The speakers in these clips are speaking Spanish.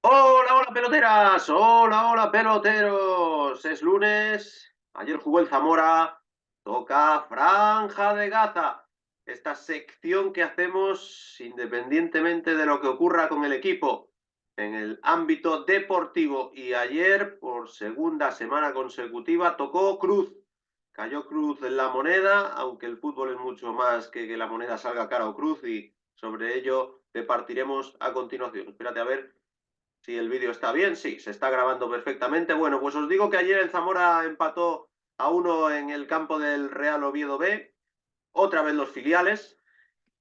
Hola, hola peloteras, hola, hola peloteros. Es lunes, ayer jugó el Zamora, toca Franja de Gaza. Esta sección que hacemos independientemente de lo que ocurra con el equipo en el ámbito deportivo. Y ayer, por segunda semana consecutiva, tocó Cruz. Cayó Cruz en la moneda, aunque el fútbol es mucho más que la moneda salga cara o cruz y sobre ello departiremos a continuación. Espérate a ver si el vídeo está bien. Sí, se está grabando perfectamente. Bueno, pues os digo que ayer el Zamora empató a 1 en el campo del Real Oviedo B, otra vez los filiales,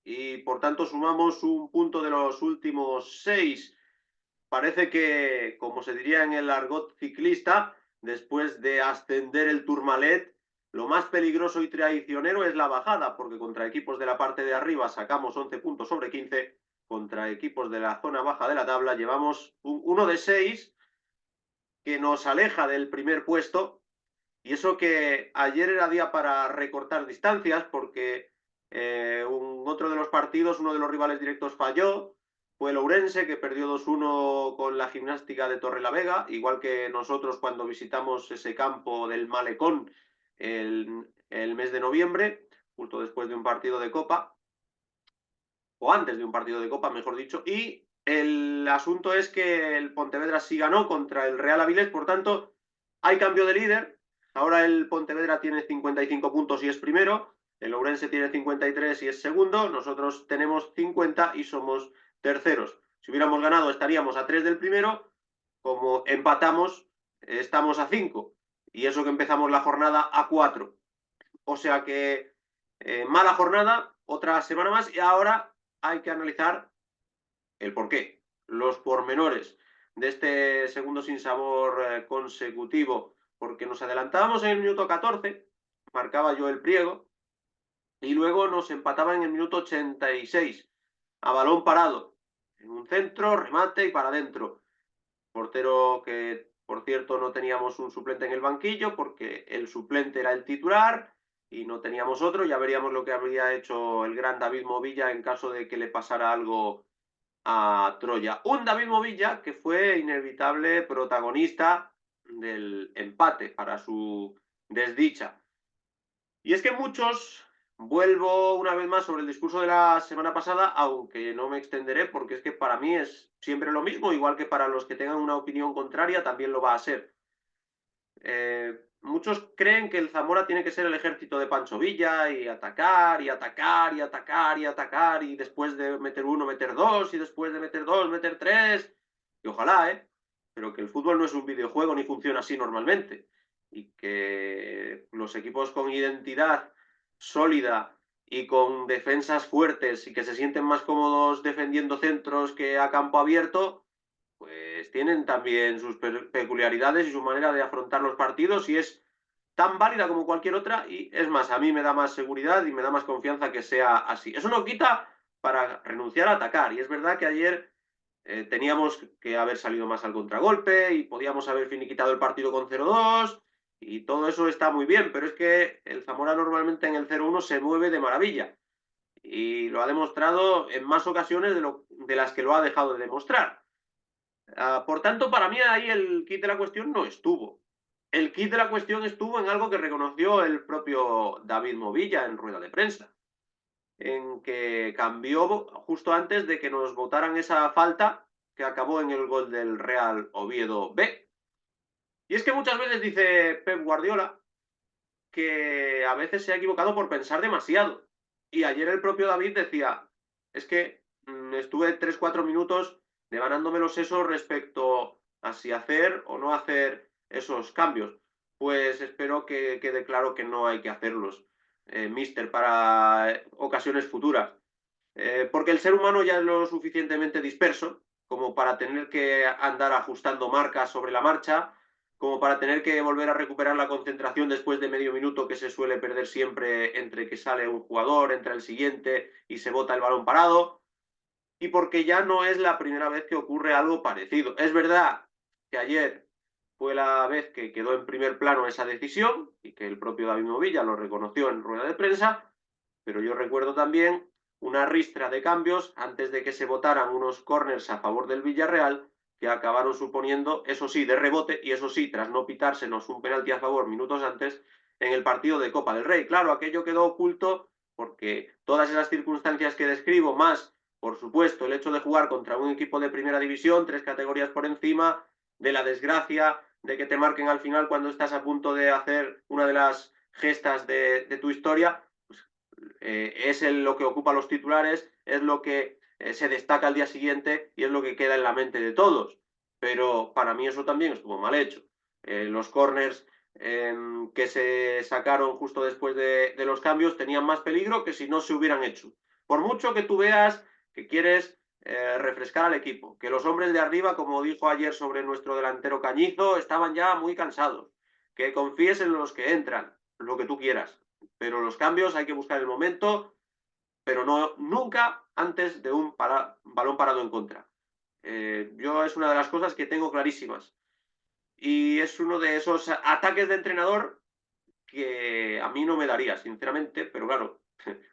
y por tanto sumamos un punto de los últimos 6. Parece que, como se diría en el argot ciclista, después de ascender el Tourmalet, lo más peligroso y traicionero es la bajada, porque contra equipos de la parte de arriba sacamos 11 puntos sobre 15, contra equipos de la zona baja de la tabla llevamos un 1 de 6 que nos aleja del primer puesto, y eso que ayer era día para recortar distancias, porque otro de los partidos, uno de los rivales directos falló, fue el Ourense, que perdió 2-1 con la Gimnástica de Torrelavega, igual que nosotros cuando visitamos ese campo del Malecón el mes de noviembre, justo después de un partido de Copa, o antes de un partido de Copa, mejor dicho, y el asunto es que el Pontevedra sí ganó contra el Real Avilés, por tanto, hay cambio de líder. Ahora el Pontevedra tiene 55 puntos y es primero, el Ourense tiene 53 y es segundo, nosotros tenemos 50 y somos terceros. Si hubiéramos ganado estaríamos a 3 del primero, como empatamos estamos a 5, y eso que empezamos la jornada a 4. O sea que mala jornada, otra semana más, y ahora hay que analizar el porqué, los pormenores de este segundo sinsabor consecutivo, porque nos adelantábamos en el minuto 14, marcaba yo el pliego, y luego nos empataba en el minuto 86, a balón parado, en un centro, remate y para adentro. Portero que, por cierto, no teníamos un suplente en el banquillo porque el suplente era el titular y no teníamos otro. Ya veríamos lo que habría hecho el gran David Movilla en caso de que le pasara algo a Troya. Un David Movilla que fue inevitable protagonista del empate para su desdicha. Y es que muchos, vuelvo una vez más sobre el discurso de la semana pasada, aunque no me extenderé porque es que para mí es siempre lo mismo, igual que para los que tengan una opinión contraria también lo va a ser. Muchos creen que el Zamora tiene que ser el ejército de Pancho Villa y atacar y atacar y atacar y atacar y después de meter uno meter dos y después de meter dos meter tres, y ojalá, pero que el fútbol no es un videojuego ni funciona así normalmente, y que los equipos con identidad sólida y con defensas fuertes y que se sienten más cómodos defendiendo centros que a campo abierto, pues tienen también sus peculiaridades y su manera de afrontar los partidos, y es tan válida como cualquier otra, y es más, a mí me da más seguridad y me da más confianza que sea así. Eso no quita para renunciar a atacar, y es verdad que ayer teníamos que haber salido más al contragolpe y podíamos haber finiquitado el partido con 0-2 y todo eso está muy bien, pero es que el Zamora normalmente en el 0-1 se mueve de maravilla y lo ha demostrado en más ocasiones de las que lo ha dejado de demostrar. Por tanto, para mí ahí el kit de la cuestión no estuvo. El kit de la cuestión estuvo en algo que reconoció el propio David Movilla en rueda de prensa, en que cambió justo antes de que nos votaran esa falta que acabó en el gol del Real Oviedo B. Y es que muchas veces dice Pep Guardiola que a veces se ha equivocado por pensar demasiado. Y ayer el propio David decía, es que estuve 3-4 minutos devanándome los sesos respecto a si hacer o no hacer esos cambios. Pues espero que quede claro que no hay que hacerlos, mister, para ocasiones futuras. Porque el ser humano ya es lo suficientemente disperso como para tener que andar ajustando marcas sobre la marcha, como para tener que volver a recuperar la concentración después de medio minuto que se suele perder siempre entre que sale un jugador, entra el siguiente y se bota el balón parado, y porque ya no es la primera vez que ocurre algo parecido. Es verdad que ayer fue la vez que quedó en primer plano esa decisión y que el propio David Movilla lo reconoció en rueda de prensa, pero yo recuerdo también una ristra de cambios antes de que se votaran unos corners a favor del Villarreal que acabaron suponiendo, eso sí, de rebote, y eso sí, tras no pitársenos un penalti a favor minutos antes, en el partido de Copa del Rey. Claro, aquello quedó oculto porque todas esas circunstancias que describo, más, por supuesto, el hecho de jugar contra un equipo de primera división, 3 categorías por encima, de la desgracia de que te marquen al final cuando estás a punto de hacer una de las gestas de tu historia, pues, es lo que ocupa los titulares, es lo que se destaca al día siguiente y es lo que queda en la mente de todos. Pero para mí eso también estuvo mal hecho. Los corners que se sacaron justo después de los cambios tenían más peligro que si no se hubieran hecho. Por mucho que tú veas que quieres refrescar al equipo, que los hombres de arriba, como dijo ayer sobre nuestro delantero Cañizo, estaban ya muy cansados, que confíes en los que entran, lo que tú quieras, pero los cambios hay que buscar el momento, pero no nunca antes de un balón parado en contra. Yo es una de las cosas que tengo clarísimas y es uno de esos ataques de entrenador que a mí no me daría, sinceramente, pero claro,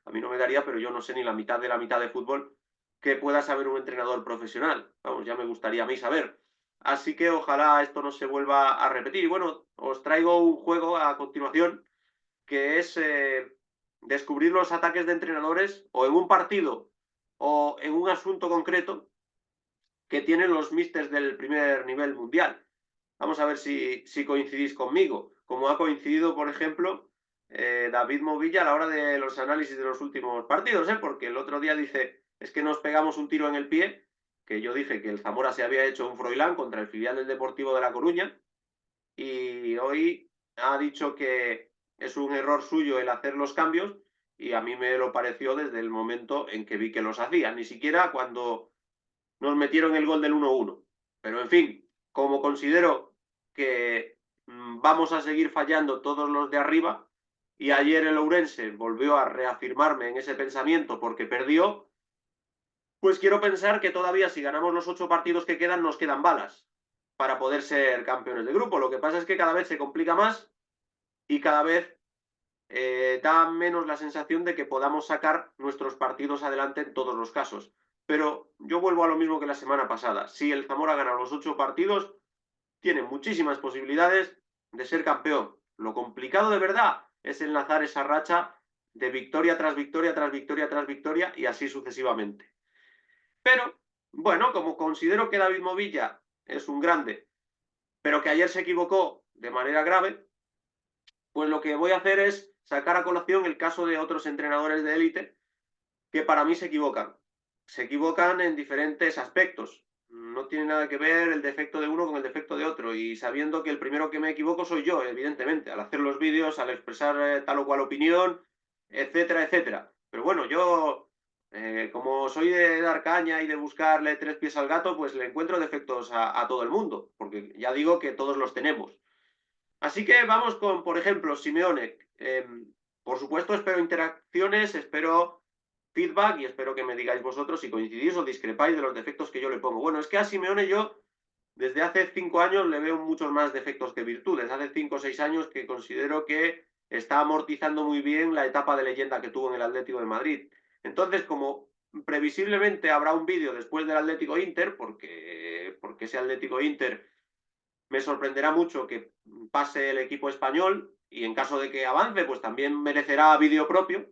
a mí no me daría, pero yo no sé ni la mitad de fútbol que pueda saber un entrenador profesional. Vamos, ya me gustaría a mí saber. Así que ojalá esto no se vuelva a repetir. Y bueno, os traigo un juego a continuación que es descubrir los ataques de entrenadores o en un partido o en un asunto concreto que tienen los místers del primer nivel mundial. Vamos a ver si coincidís conmigo, como ha coincidido, por ejemplo, David Movilla a la hora de los análisis de los últimos partidos, porque el otro día dice, es que nos pegamos un tiro en el pie, que yo dije que el Zamora se había hecho un Froilán contra el filial del Deportivo de La Coruña, y hoy ha dicho que es un error suyo el hacer los cambios, y a mí me lo pareció desde el momento en que vi que los hacía, ni siquiera cuando nos metieron el gol del 1-1. Pero en fin, como considero que vamos a seguir fallando todos los de arriba, y ayer el Ourense volvió a reafirmarme en ese pensamiento porque perdió, pues quiero pensar que todavía si ganamos los 8 partidos que quedan, nos quedan balas para poder ser campeones de grupo. Lo que pasa es que cada vez se complica más y cada vez da menos la sensación de que podamos sacar nuestros partidos adelante en todos los casos. Pero yo vuelvo a lo mismo que la semana pasada. Si el Zamora gana los 8 partidos, tiene muchísimas posibilidades de ser campeón. Lo complicado de verdad es enlazar esa racha de victoria tras victoria, tras victoria, tras victoria y así sucesivamente. Pero, bueno, como considero que David Movilla es un grande, pero que ayer se equivocó de manera grave, pues lo que voy a hacer es sacar a colación el caso de otros entrenadores de élite que para mí se equivocan. Se equivocan en diferentes aspectos. No tiene nada que ver el defecto de uno con el defecto de otro. Y sabiendo que el primero que me equivoco soy yo, evidentemente, al hacer los vídeos, al expresar tal o cual opinión, etcétera, etcétera. Pero bueno, yo, como soy de dar caña y de buscarle 3 pies al gato, pues le encuentro defectos a todo el mundo, porque ya digo que todos los tenemos. Así que vamos con, por ejemplo, Simeone. Por supuesto, espero interacciones, espero feedback y espero que me digáis vosotros si coincidís o discrepáis de los defectos que yo le pongo. Bueno, es que a Simeone yo desde hace 5 años le veo muchos más defectos que virtudes. Hace 5 o 6 años que considero que está amortizando muy bien la etapa de leyenda que tuvo en el Atlético de Madrid. Entonces, como previsiblemente habrá un vídeo después del Atlético Inter, porque ese Atlético Inter me sorprenderá mucho que pase el equipo español y en caso de que avance, pues también merecerá vídeo propio.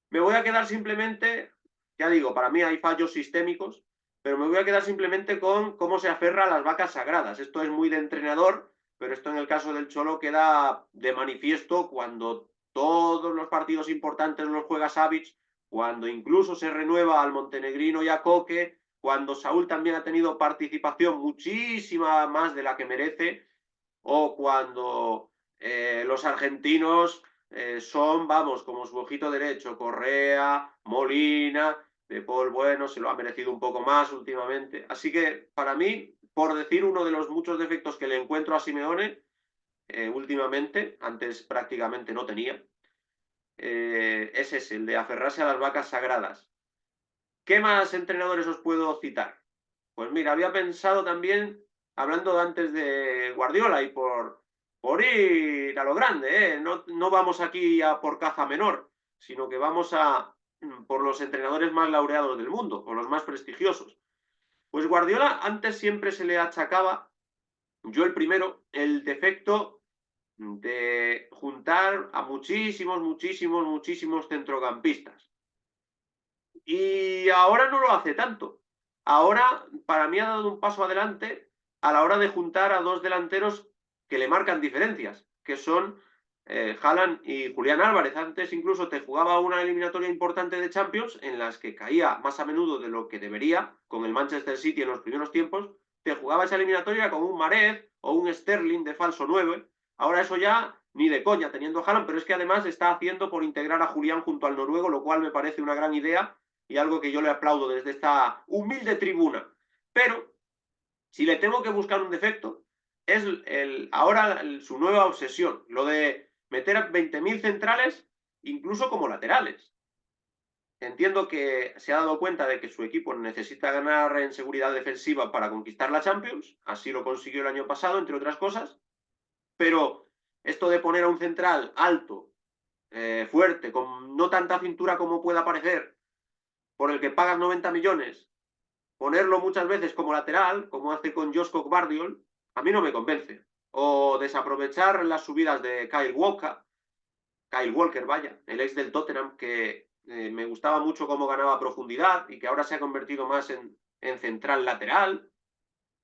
Me voy a quedar simplemente, ya digo, para mí hay fallos sistémicos, pero me voy a quedar simplemente con cómo se aferra a las vacas sagradas. Esto es muy de entrenador, pero esto en el caso del Cholo queda de manifiesto cuando todos los partidos importantes los juega Savic, cuando incluso se renueva al montenegrino y a Coque, cuando Saúl también ha tenido participación muchísima más de la que merece, o cuando los argentinos son, vamos, como su ojito derecho, Correa, Molina, De Paul, bueno, se lo ha merecido un poco más últimamente. Así que, para mí, por decir uno de los muchos defectos que le encuentro a Simeone últimamente, antes prácticamente no tenía, es ese, el de aferrarse a las vacas sagradas. ¿Qué más entrenadores os puedo citar? Pues mira, había pensado también, hablando antes de Guardiola y por ir a lo grande, ¿eh? No vamos aquí a por caza menor, sino que vamos a por los entrenadores más laureados del mundo, o los más prestigiosos. Pues Guardiola antes siempre se le achacaba, yo el primero, el defecto de juntar a muchísimos centrocampistas. Y ahora no lo hace tanto. Ahora, para mí, ha dado un paso adelante a la hora de juntar a dos delanteros que le marcan diferencias, que son Haaland y Julián Álvarez. Antes incluso te jugaba una eliminatoria importante de Champions en las que caía más a menudo de lo que debería, con el Manchester City en los primeros tiempos, te jugaba esa eliminatoria con un Mahrez o un Sterling de falso 9. Ahora eso ya ni de coña teniendo a Haaland, pero es que además está haciendo por integrar a Julián junto al noruego, lo cual me parece una gran idea y algo que yo le aplaudo desde esta humilde tribuna. Pero si le tengo que buscar un defecto, es ahora su nueva obsesión, lo de meter a 20.000 centrales, incluso como laterales. Entiendo que se ha dado cuenta de que su equipo necesita ganar en seguridad defensiva para conquistar la Champions, así lo consiguió el año pasado, entre otras cosas, pero esto de poner a un central alto, fuerte, con no tanta cintura como pueda parecer, por el que pagas 90 millones, ponerlo muchas veces como lateral, como hace con Josko Gvardiol, a mí no me convence. O desaprovechar las subidas de Kyle Walker, vaya, el ex del Tottenham, que me gustaba mucho cómo ganaba profundidad y que ahora se ha convertido más en central lateral.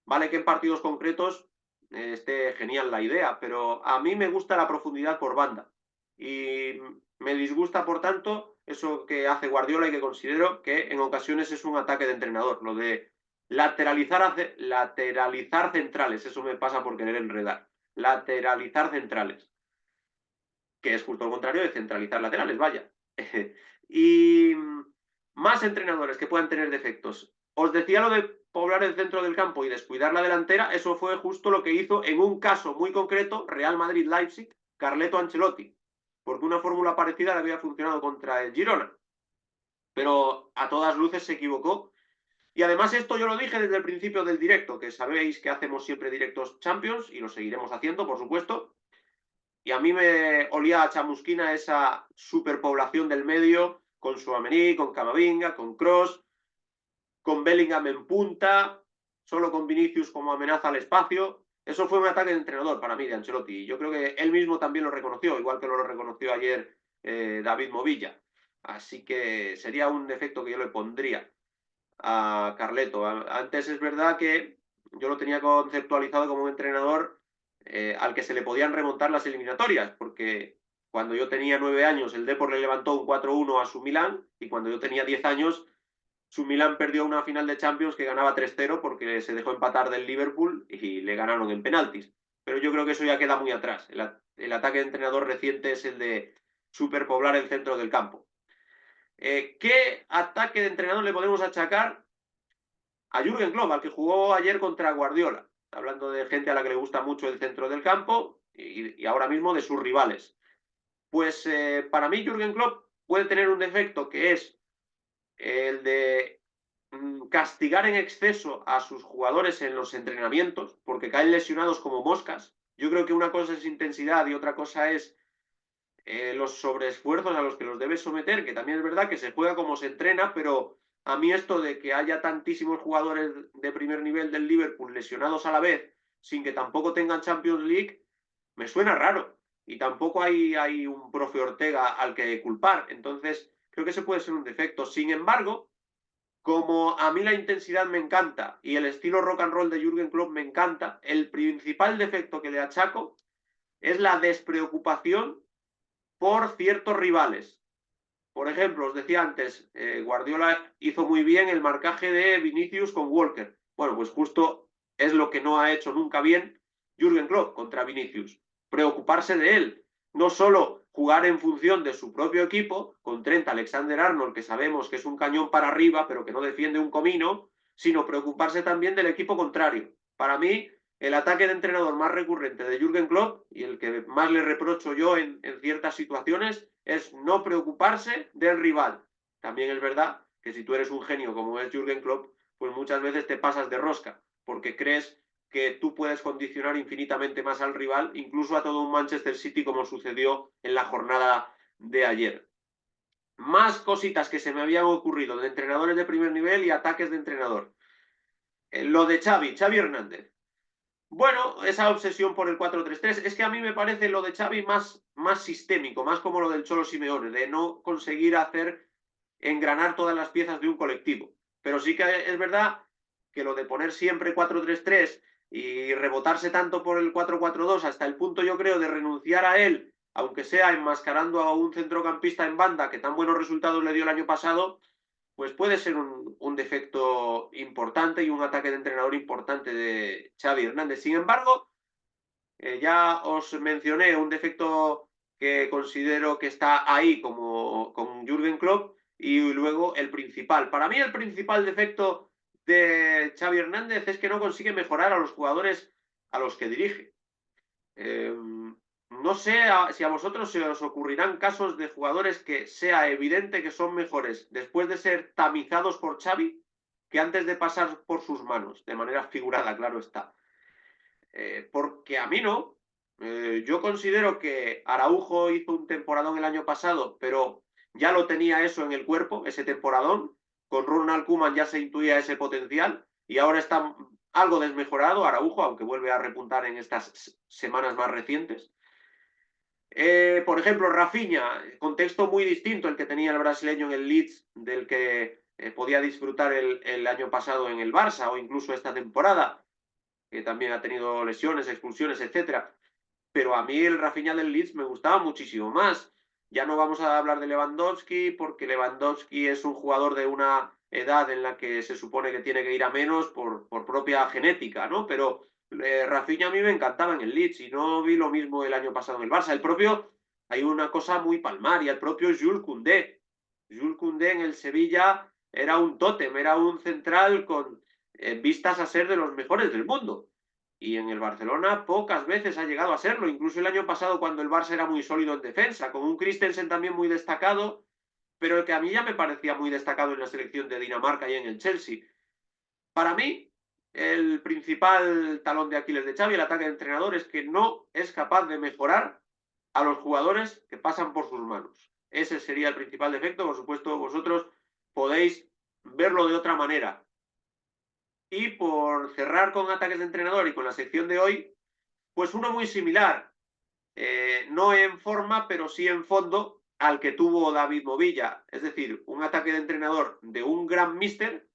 Vale que en partidos concretos esté genial la idea, pero a mí me gusta la profundidad por banda. Y me disgusta, por tanto, eso que hace Guardiola y que considero que en ocasiones es un ataque de entrenador, lo de lateralizar centrales, eso me pasa por querer enredar. Lateralizar centrales, que es justo lo contrario de centralizar laterales, vaya. Y más entrenadores que puedan tener defectos. Os decía lo de poblar el centro del campo y descuidar la delantera, eso fue justo lo que hizo en un caso muy concreto, Real Madrid-Leipzig, Carleto Ancelotti, porque una fórmula parecida le había funcionado contra el Girona, pero a todas luces se equivocó. Y además esto yo lo dije desde el principio del directo, que sabéis que hacemos siempre directos Champions y lo seguiremos haciendo, por supuesto, y a mí me olía a chamusquina esa superpoblación del medio, con Tchouaméni, con Camavinga, con Kroos, con Bellingham en punta, solo con Vinicius como amenaza al espacio. Eso fue un ataque de entrenador para mí, de Ancelotti. Y yo creo que él mismo también lo reconoció, igual que lo reconoció ayer David Movilla. Así que sería un defecto que yo le pondría a Carleto. Antes es verdad que yo lo tenía conceptualizado como un entrenador al que se le podían remontar las eliminatorias, porque cuando yo tenía 9 años el Depor le levantó un 4-1 a su Milán y cuando yo tenía 10 años su Milán perdió una final de Champions que ganaba 3-0 porque se dejó empatar del Liverpool y le ganaron en penaltis. Pero yo creo que eso ya queda muy atrás. El ataque de entrenador reciente es el de superpoblar el centro del campo. ¿Qué ataque de entrenador le podemos achacar a Jürgen Klopp, al que jugó ayer contra Guardiola? Hablando de gente a la que le gusta mucho el centro del campo y ahora mismo de sus rivales. Pues para mí Jürgen Klopp puede tener un defecto que es el de castigar en exceso a sus jugadores en los entrenamientos, porque caen lesionados como moscas. Yo creo que una cosa es intensidad y otra cosa es los sobreesfuerzos a los que los debes someter, que también es verdad que se juega como se entrena, pero a mí esto de que haya tantísimos jugadores de primer nivel del Liverpool lesionados a la vez, sin que tampoco tengan Champions League, me suena raro. Y tampoco hay un profe Ortega al que culpar. Entonces, creo que ese puede ser un defecto. Sin embargo, como a mí la intensidad me encanta y el estilo rock and roll de Jürgen Klopp me encanta, el principal defecto que le achaco es la despreocupación por ciertos rivales. Por ejemplo, os decía antes, Guardiola hizo muy bien el marcaje de Vinicius con Walker. Bueno, pues justo es lo que no ha hecho nunca bien Jürgen Klopp contra Vinicius. Preocuparse de él. No solo jugar en función de su propio equipo, con Trent Alexander-Arnold, que sabemos que es un cañón para arriba, pero que no defiende un comino, sino preocuparse también del equipo contrario. Para mí, el ataque de entrenador más recurrente de Jürgen Klopp y el que más le reprocho yo en ciertas situaciones es no preocuparse del rival. También es verdad que si tú eres un genio como es Jürgen Klopp, pues muchas veces te pasas de rosca, porque crees que tú puedes condicionar infinitamente más al rival, incluso a todo un Manchester City como sucedió en la jornada de ayer. Más cositas que se me habían ocurrido de entrenadores de primer nivel y ataques de entrenador. Lo de Xavi Hernández. Bueno, esa obsesión por el 4-3-3, es que a mí me parece lo de Xavi más sistémico, más como lo del Cholo Simeone, de no conseguir hacer engranar todas las piezas de un colectivo. Pero sí que es verdad que lo de poner siempre 4-3-3 y rebotarse tanto por el 4-4-2 hasta el punto, yo creo, de renunciar a él, aunque sea enmascarando a un centrocampista en banda que tan buenos resultados le dio el año pasado, pues puede ser un defecto importante y un ataque de entrenador importante de Xavi Hernández. Sin embargo, ya os mencioné un defecto que considero que está ahí como con Jürgen Klopp, y luego el principal. Para mí el principal defecto de Xavi Hernández es que no consigue mejorar a los jugadores a los que dirige. No sé si a vosotros se os ocurrirán casos de jugadores que sea evidente que son mejores después de ser tamizados por Xavi que antes de pasar por sus manos, de manera figurada, claro está. Porque a mí no. Yo considero que Araujo hizo un temporadón el año pasado, pero ya lo tenía eso en el cuerpo, ese temporadón. Con Ronald Koeman ya se intuía ese potencial y ahora está algo desmejorado Araujo, aunque vuelve a repuntar en estas semanas más recientes. Por ejemplo, Rafinha, contexto muy distinto el que tenía el brasileño en el Leeds del que podía disfrutar el año pasado en el Barça o incluso esta temporada, que también ha tenido lesiones, expulsiones, etcétera. Pero a mí el Rafinha del Leeds me gustaba muchísimo más. Ya no vamos a hablar de Lewandowski, porque Lewandowski es un jugador de una edad en la que se supone que tiene que ir a menos por propia genética, ¿no? Pero Rafinha a mí me encantaba en el Leeds y no vi lo mismo el año pasado en el Barça. El propio, hay una cosa muy palmaria, el propio Jules Koundé. Jules Koundé en el Sevilla era un tótem, era un central con vistas a ser de los mejores del mundo. Y en el Barcelona pocas veces ha llegado a serlo, incluso el año pasado cuando el Barça era muy sólido en defensa, con un Christensen también muy destacado, pero el que a mí ya me parecía muy destacado en la selección de Dinamarca y en el Chelsea. Para mí, el principal talón de Aquiles de Xavi, el ataque de entrenador, es que no es capaz de mejorar a los jugadores que pasan por sus manos. Ese sería el principal defecto. Por supuesto, vosotros podéis verlo de otra manera. Y por cerrar con ataques de entrenador y con la sección de hoy, pues uno muy similar, no en forma, pero sí en fondo, al que tuvo David Movilla. Es decir, un ataque de entrenador de un gran míster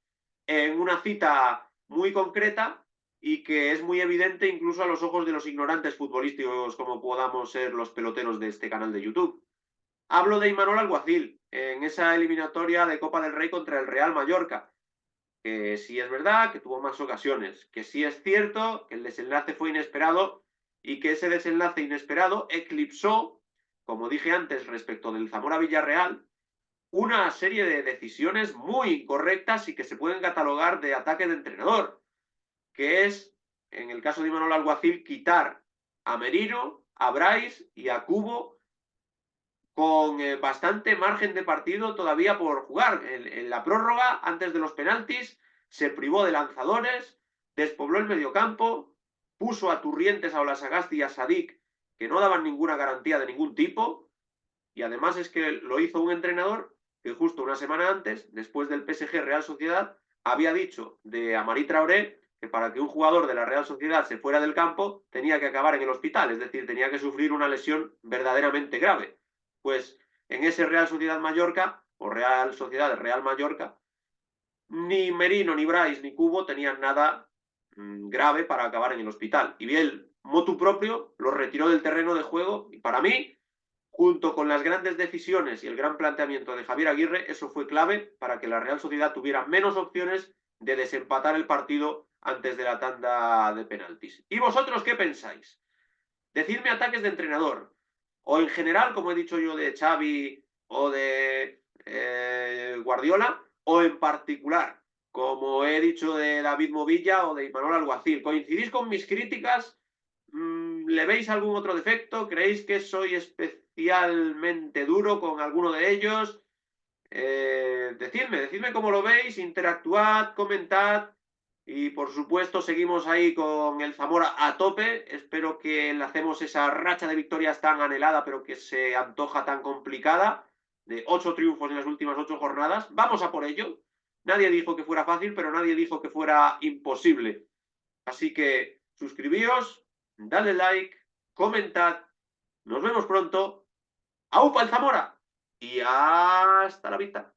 en una cita muy concreta y que es muy evidente incluso a los ojos de los ignorantes futbolísticos como podamos ser los peloteros de este canal de YouTube. Hablo de Imanol Alguacil en esa eliminatoria de Copa del Rey contra el Real Mallorca, que sí es verdad que tuvo más ocasiones, que sí es cierto que el desenlace fue inesperado y que ese desenlace inesperado eclipsó, como dije antes respecto del Zamora Villarreal, una serie de decisiones muy incorrectas y que se pueden catalogar de ataque de entrenador, que es, en el caso de Imanol Alguacil, quitar a Merino, a Brais y a Cubo con bastante margen de partido todavía por jugar. En la prórroga, antes de los penaltis, se privó de lanzadores, despobló el mediocampo, puso a Turrientes, a Olasagasti y a Sadik, que no daban ninguna garantía de ningún tipo, y además es que lo hizo un entrenador que justo una semana antes, después del PSG Real Sociedad, había dicho de Amari Traoré que para que un jugador de la Real Sociedad se fuera del campo tenía que acabar en el hospital, es decir, tenía que sufrir una lesión verdaderamente grave. Pues en ese Real Sociedad Mallorca, o Real Sociedad Real Mallorca, ni Merino, ni Brais, ni Cubo tenían nada grave para acabar en el hospital. Y bien, motu propio lo retiró del terreno de juego y para mí, junto con las grandes decisiones y el gran planteamiento de Javier Aguirre, eso fue clave para que la Real Sociedad tuviera menos opciones de desempatar el partido antes de la tanda de penaltis. ¿Y vosotros qué pensáis? Decidme ataques de entrenador, o en general, como he dicho yo, de Xavi o de Guardiola, o en particular, como he dicho de David Movilla o de Imanol Alguacil. ¿Coincidís con mis críticas? ¿Le veis algún otro defecto? ¿Creéis que soy especialmente duro con alguno de ellos? Decidme cómo lo veis, interactuad, comentad y por supuesto seguimos ahí con el Zamora a tope. Espero que enlacemos esa racha de victorias tan anhelada pero que se antoja tan complicada, de 8 triunfos en las últimas 8 jornadas. Vamos a por ello. Nadie dijo que fuera fácil, pero nadie dijo que fuera imposible. Así que suscribíos, dadle like, comentad. Nos vemos pronto. ¡Aupa el Zamora! Y hasta la vista.